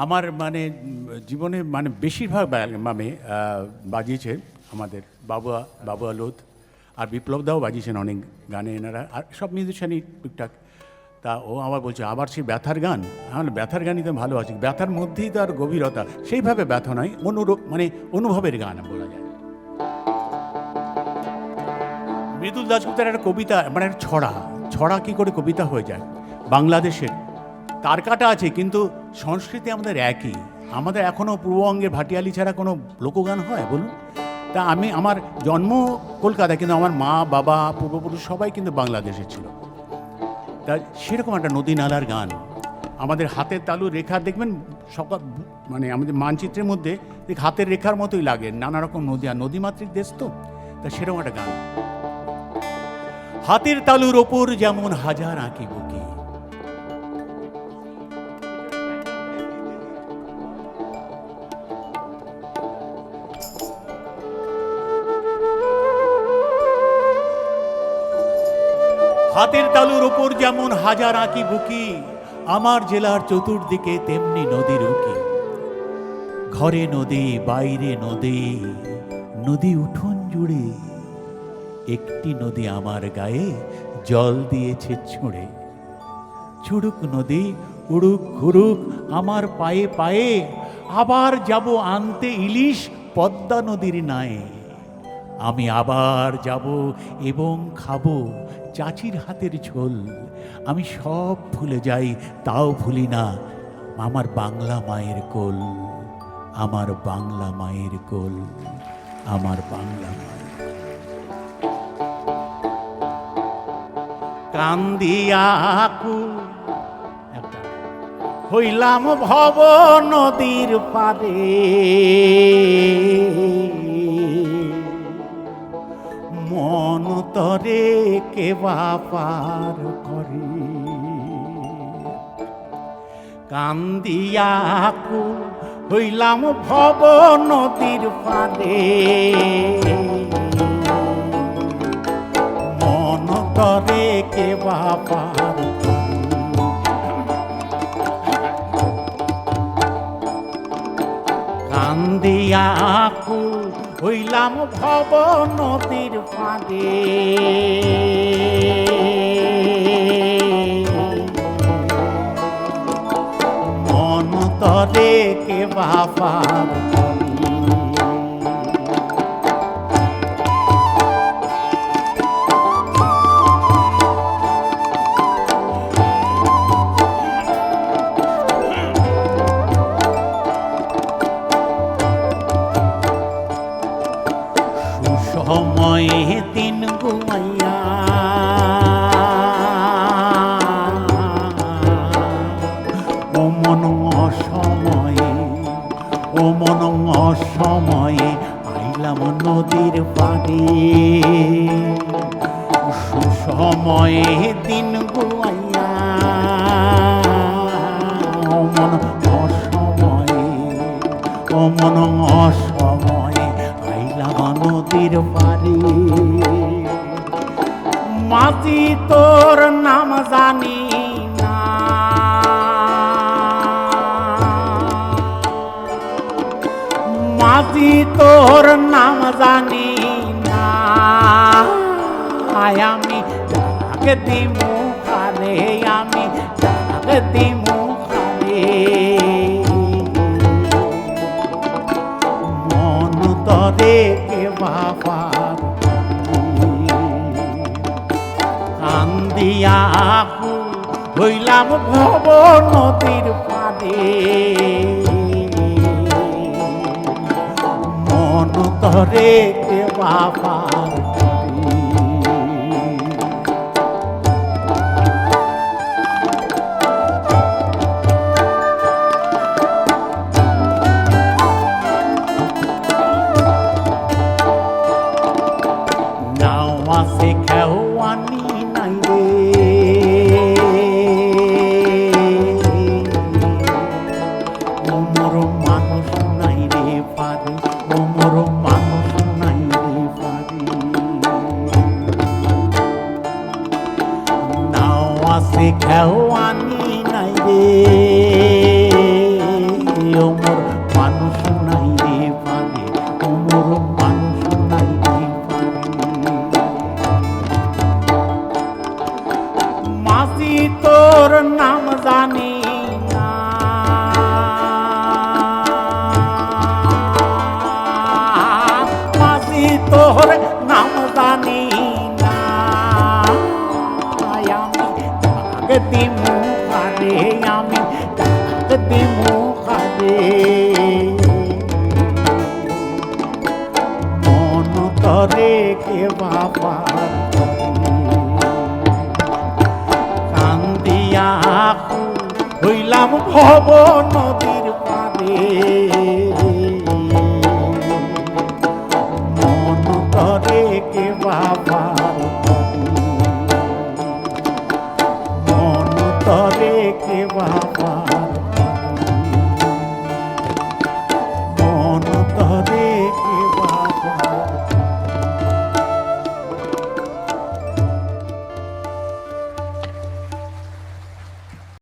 আমার মানে জীবনে মানে বেশিরভাগ মানে বাজিয়েছে আমাদের বাবু আলোদ আর বিপ্লবদাও বাজিয়েছেন অনেক গানে এনারা, আর সব মিউজিশিয়ানই টুকটাক। তা ও আবার বলছে আবার সেই ব্যথার গান, হ্যাঁ ব্যথার গানই তো ভালো আছে, ব্যথার মধ্যেই তো আর গভীরতা, সেইভাবে ব্যথা নয়, মানে অনুভবের গান বলা যায়। মৃদুল দাশগুপ্তের একটা কবিতা, মানে একটা ছড়া কী করে কবিতা হয়ে যায় বাংলাদেশের, তার কাটা আছে কিন্তু সংস্কৃতি আমাদের একই। আমাদের এখনও পূর্ববঙ্গের ভাটিয়ালি ছাড়া কোনো লোকগান হয় বলুন? তা আমার জন্ম কলকাতা, কিন্তু আমার মা বাবা পূর্বপুরুষ সবাই কিন্তু বাংলাদেশে ছিল। তা সেরকম একটা নদী নালার গান, আমাদের হাতের তালু রেখা দেখবেন সকাল মানে আমাদের মানচিত্রের মধ্যে হাতের রেখার মতোই লাগে, নানা রকম নদী, আর নদীমাতৃক দেশ তো, তা সেরকম একটা গান। হাতের তালুর ওপর যেমন হাজার আঁকি বুকি, হাতের তালুর ওপর যেমন হাজার আঁকি বুকি, আমার জেলার চতুর্দিকে তেমনি নদীর উকি। ঘরে নদী বাইরে নদী, নদী উঠোন জুড়ে, একটি নদী আমার গায়ে জল দিয়েছে ছুঁড়ে। ছুড়ুক নদী উড়ুক ঘুরুক আমার পায়ে পায়ে, আবার যাব আনতে ইলিশ পদ্মা নদীর নায়ে। আমি আবার যাব এবং খাবো চাচির হাতের ঝোল। আমি সব ভুলে যাই তাও ভুলি না আমার বাংলা মায়ের কোল, আমার বাংলা মায়ের কোল, আমার বাংলা মায়ের। কান্দিয়া আকুল হইলাম ভব নদীর পারে, মন তরে কেবা পার করে। কান্দিয়া আকুল হইলাম ভব নদীর পারে, মন তরে কেবা পার করে। কান্দিয়া আকুল হইলাম ভব নদীর পারে, মন তরে কেবা পার করে। সময়ে দিন ঘুমাইয়া ও মন অসময়ে, ও মন অসময়ে আইলাম নদীর পাড়ে। সুসময়ে দিন ঘুমাইয়া ও মন অসময়ে, ও মন অসময়ে আইলাম নদীর পারে। মাঝি তোর নাম জানি না, মাঝি তোর নাম জানি না, আমি ডাক দিমু খালে, আমি ডাক দিমু খালে। মন তরে কেবা পার করে। কান্দিয়া আকুল হইলাম ভব নদীর পাড়ে, মন তরে কেবা পার করে। খেওয়ানি নাই রে, ওমর মানুষ নাই রে পারে, ওমর মানুষ নাই রে পারে। নাও আছে খেওয়ানি নাই রে, রে মন তরে কে বাবার কান্দিয়া আকুল হইলাম ভব নদীর